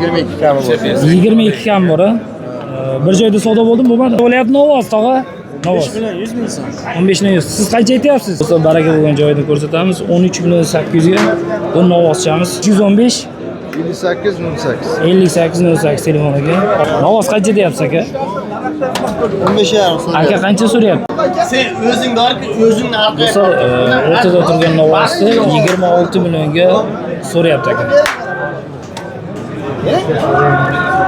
22 kami bor. 22 kam bor. Bir joyda savdo bo'ldimi, bo'lmadi? Bo'lyapti Novoz tog'a. Novoz 5 million 100 ming so'm. 15 million. Siz qancha aytyapsiz? Do'stlar, baraka bo'lgan joyini ko'rsatamiz. 13 million 800 ga. Bu Novozchamiz 215 58 08. 58 08 telefoniga. Novoz qancha deyapsiz aka? 15 yarim so'm. Aka qancha so'rayapti? Sen o'zingni orqaga. Do'stlar, o'rtada turgan Novozni 26 millionga so'rayapti aka.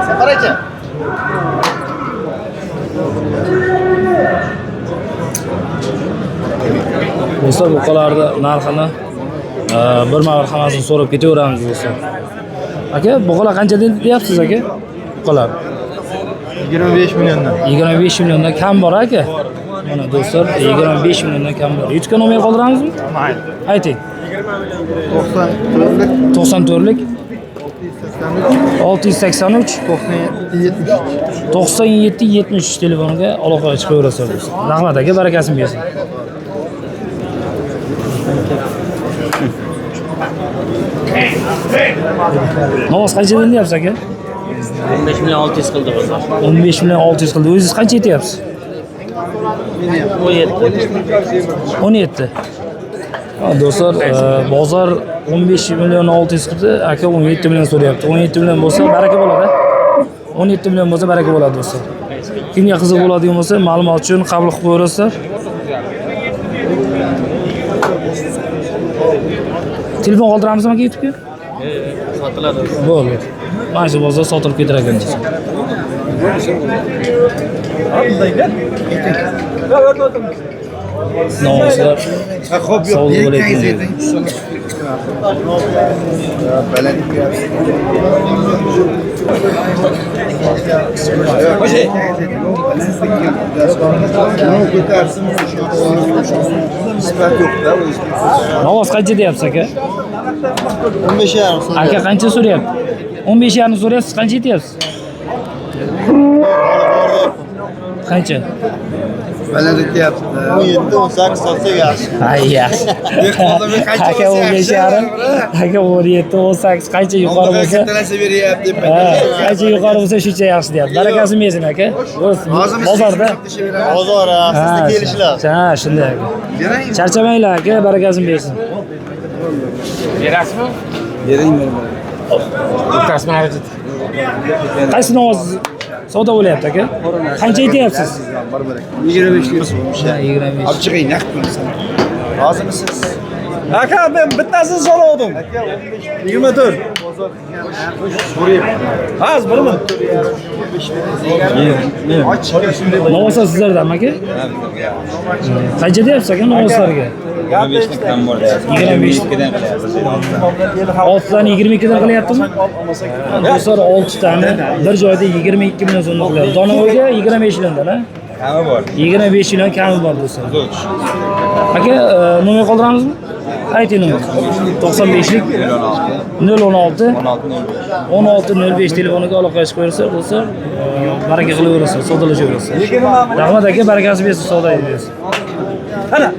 Safar aka. Do'stlar, buqalarni narxini bir-bir hammasini so'rab ketaveramiz do'stlar. Aka, buqalar qancha deyapsiz aka? Buqalar 25 milliondan. 25 milliondan kam bor aka. Mana do'stlar, 25 milliondan kam bor. Yutgan nomer qoldiramizmi? Mayli. Ayting. 94lik 94lik 683 97 73 telefoniga aloqaga chiqaverasizlar do'stlar. Rahmat aka, barakasini bersin. Novoz qanchadan deyapsiz aka? 15 million 600 qildi bozor. 15 million 600 qildi. O'zingiz qancha aytyapsiz? 17. Ha, do'stlar, bozor 15 million 600 qildi, aka 17 million so'rayapti. 17 million bo'lsa baraka bo'ladi. 17 million bo'lsa baraka bo'ladi do'stlar. Kimga qiziq bo'ladigan bo'lsa, ma'lumot uchun qabul qilib qo'yasizlar. Telefon qoldiramizmi aka YouTube'ga? Sotiladi. Bo'ldi. Mana shu bozor sotilib ketar ekan. Novozlar savdo bo'layotgan. Novoz qancha deyapsiz aka? 15 yarim so'm. Aka qancha so'rayapti? 15 yarim so'rayapsiz, qancha aytyapsiz? Qancha? Balandlik deyapti. 17 18 sotsak yaxshi. Ay yaxshi. Aka 15 yarim, aka 17 18 qancha yuqori bo'lsa, Kattalasa beryapti deb. qancha yuqori bo'lsa shuncha yaxshi deyapti. Barakasini bersin aka. Bozorda. Bozor, sizga kelishlar. Ha, shunday aka. Charchamanglar aka, barakasini bersin. Berasizmi? Bering men. O'tkazma harakat. Qaysi Novoz savdo bo'lyapti aka? Qancha aytyapsiz? 25 ming so'm. 25. Olib chiqing, naqd qilsin. Rozimisiz? Aka ben bittasini so'radim. 24. Az birmi? Novoz sizlardanmi aka? Qancha deyapsiz aka Novozlarga? 25 dan kam bor deyapsiz. 25 dan qilyapsiz. 6 dan 22 dan qilyaptimi? Do'stlar 6 tani bir joyda 22 million so'mdan qilyapti. Donovoyga 25 milliondan, ha? Kami bor. 25 million kami bor do'stlar. Aka, nomer qoldiramizmi? Ayting nomer. 95lik 016 1605 telefoniga aloqaga chiqaversa do'stlar, baraka qilaverasiz, savdolashaverasiz. Rahmat aka, barakasi bersin, savdo bersin. Ana.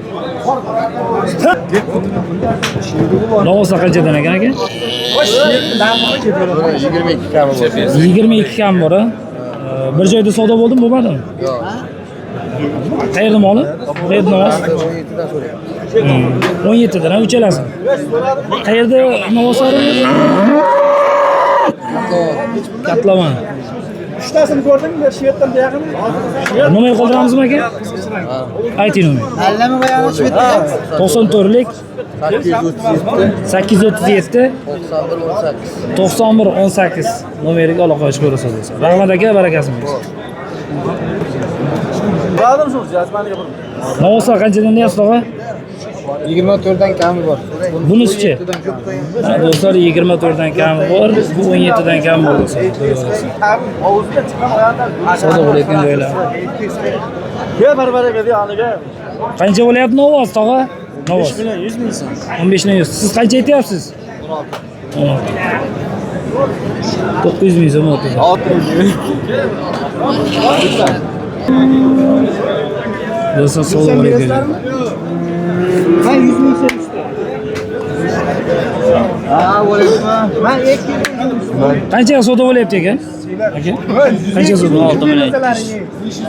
Novozlar qanchadan ekan aka? 22 kami bor. 22 kam bor. Bir joyda savdo bo'ldimi, bo'lmadimi? Yo'q. Qayerda moli? Qayerda Novoz? 17 dan uchalasi. Qayerda Novozlar? Katlaman. Uchtasini ko'rdingmi? Shu yerdan buyog'imi? Nomer qoldiramizmi aka? Ayting nomer. Allami qo'yamiz shu yerda. 94lik 837 91 18 nomeriga aloqaga chiqaverasiz. Rahmat aka, barakasini bersin. Radim shu jazmaniga bir. Novozlar qanchadan deyapsiz tog'a? 24 dan kami bor. Bunisi-chi? Do'stlar 24 dan kami bor, bu 17 dan kam bor do'stlar. Hovuzga chiqqan oyog'dan. Savdo bo'layotgan joylar. Ke barbara berdi aniga. Qancha bo'lyapti Novoz tog'a? Novoz 5 million 100 ming so'm. 15 million. Siz qancha aytyapsiz? 16. 900 ming so'm o'tdi. Do'stlar savdo bo'layotgan. Ben 100 ming so'm istedim. Ha, bo'ladimi? Ben 200 ming so'm Qanchaga savdo bo'lyapti ekan? Aka? Qanchaga savdo? 16 million.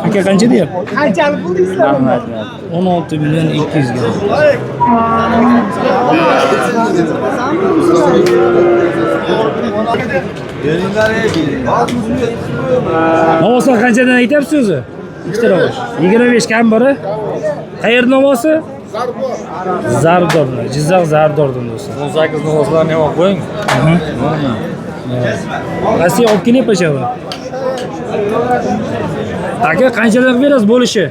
Aka qancha deyapti? Qanchalik bo'ldingizlar? 16 million 200 ga. Novoslar qanchadan aytyapsiz o'zi? Ikkita novos. 25 kam bori. Qayerda novosi? Zardor. Jizzax Zardordan do'stlar. 18 novoslarni ham olib qo'ying. Rossiya olib kelyapti o'sha. Aka qanchadan berasiz bo'lishi?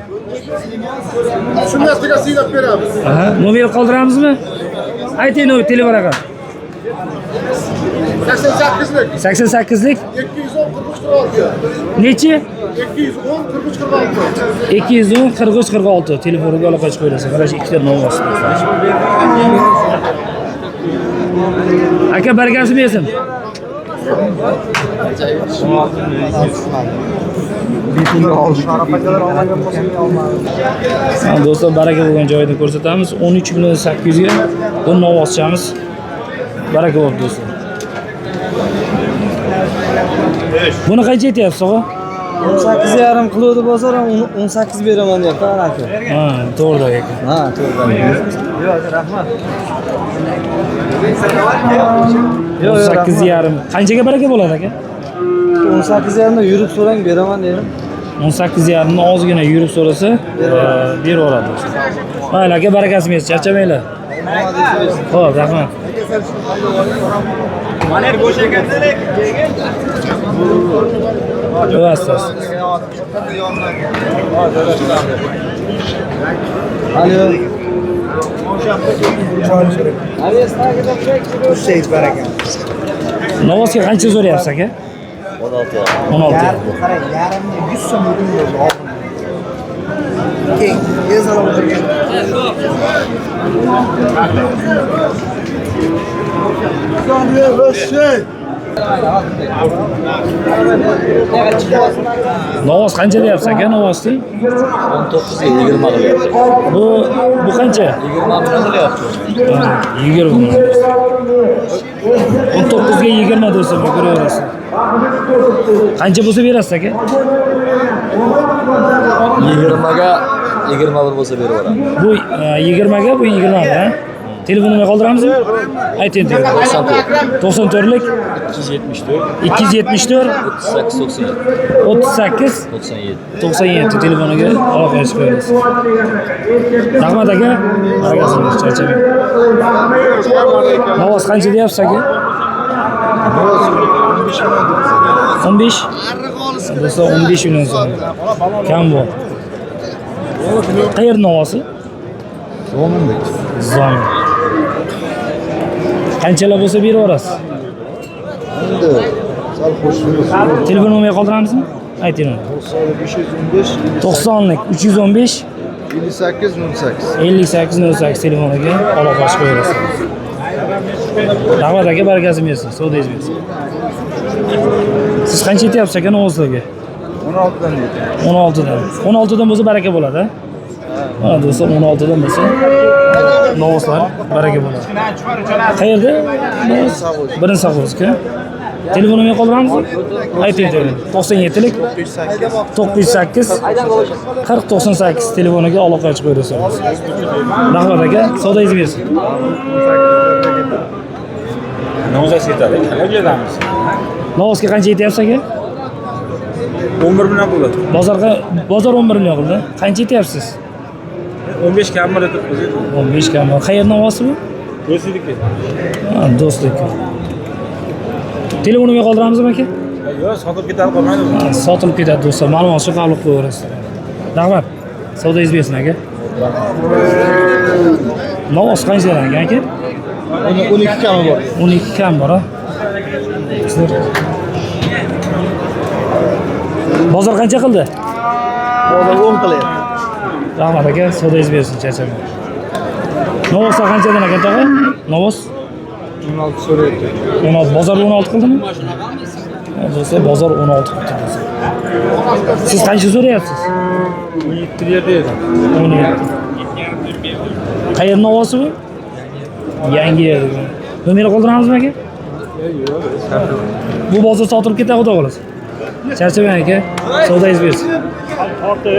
Shundan siylab beramiz. Aha, nomer qoldiramizmi? Ayting nomer telefon raqam. 88lik. 88lik 210 43 46. nechi? 210 43 46. 210 43 46 telefoniga aloqa qilib qo'yasiz. Mana shu ikkita nomer. Aka bargasi bersin. Do'stlar, baraka bo'lgan joyini ko'rsatamiz. 13 million 800 ga bu novoschamiz. Baraka bo'lib do'stlar. Buni qancha aytyapsiz, og'a? 18,5 qiluvdi bozor, 18 beraman deyapti aka. Ha, to'g'ri ekan. Ha, to'g'ri. Rahmat. 18,5. Qanchaga baraka bo'ladi aka? 18,5 da yurib so'rang beraman dedim. 18,5 ni ozgina yurib so'rasa, berib oladi. Mayli aka, barakasi bersin, charchamanglar. Xo'p, rahmat. Mana bo'sh ekan-da. O'vasiz. Alo. Novosga qancha so'rayapsiz aka? 16. Qarang, yarimni 100 so'm o'zim oldim. Keng, bezalab o'tirgan. Novos qancha deyapsiz aka, novosni? 19 ga 20 qilyapti. Bu qancha? 20 qilyapti. 20. 19 ga 20 do'stlar, ko'raverasiz. Qancha bo'lsa berasiz aka? 20 ga 21 bo'lsa berib yuboraman. Bu 20 ga, bu 20 ha? Telefonini qoldiramizmi? Ayting. 94lik 274 38 97 telefoniga aloqa qilib qo'yasiz. Rahmat aka. Barakasiz, charchamang. Novos qancha deyapsiz aka? 15. Do'stlar, 15 million so'm. Kam bu. Qayerda novosi? Zomin. Qanchalar bo'lsa berib yuborasiz? Endi sal qo'shilib. Telefon nomeri qoldiramizmi? Ayting. 90lik 315 58 08. 5808 telefoniga aloqa qilib qo'yasiz. Rahmat aka, barakasi bersin, savdoyingiz bersin. Siz qancha aytyapsiz aka novoslarga? 16dan deydi. 16dan. 16dan bo'lsa baraka bo'ladi. Ha, do'stlar, 16dan bo'lsa novoslar baraka bo'ladi. Qayerda? Birinchi Saqovska. Telefon nomeri qoldiramizmi? Ayting. 97lik 908 4098 telefoniga aloqa qilib qo'yasiz. Rahmat aka, savdoyingiz bersin. Novos ketadi. Qanchaydamiz? Novosga qancha aytyapsiz aka? 11 million bo'ladi. Bozor 11 million qildi. Qancha aytyapsiz? 15 kam bor edi biz. 15 kam. Qayerda novosi bu? Do'stlikka. Ha, do'stlikka. Telefon nomeri qoldiramizmi aka? Yo'q, sotib ketadi, qolmaydi. Sotilib ketadi do'stlar. Ma'lumot shu qabul qilaverasiz. Rahmat. Savdoyingiz bersin aka. Novos qanchadan ekan aka? 12 kami bor. 12 kam bor, ha. Bozor qancha qildi? Bozor 10 qilyapti. Rahmat aka, savdoyingiz bersin, charchamang. Novoslar qanchadan aka, tog'a? Novos 16 so'rayapti. 16, bozor 16 qildimi? Do'stlar, bozor 16 qildi do'stlar. Siz qancha so'rayapsiz? 17 yerda edi. 17. Qayerning novosi bu? Yangi yer. Nomeri qoldiramizmi aka? Bu bozor sotilib ketadi, xudo xohlasa. Charchamang aka. Savdoyingiz bersin. Aka.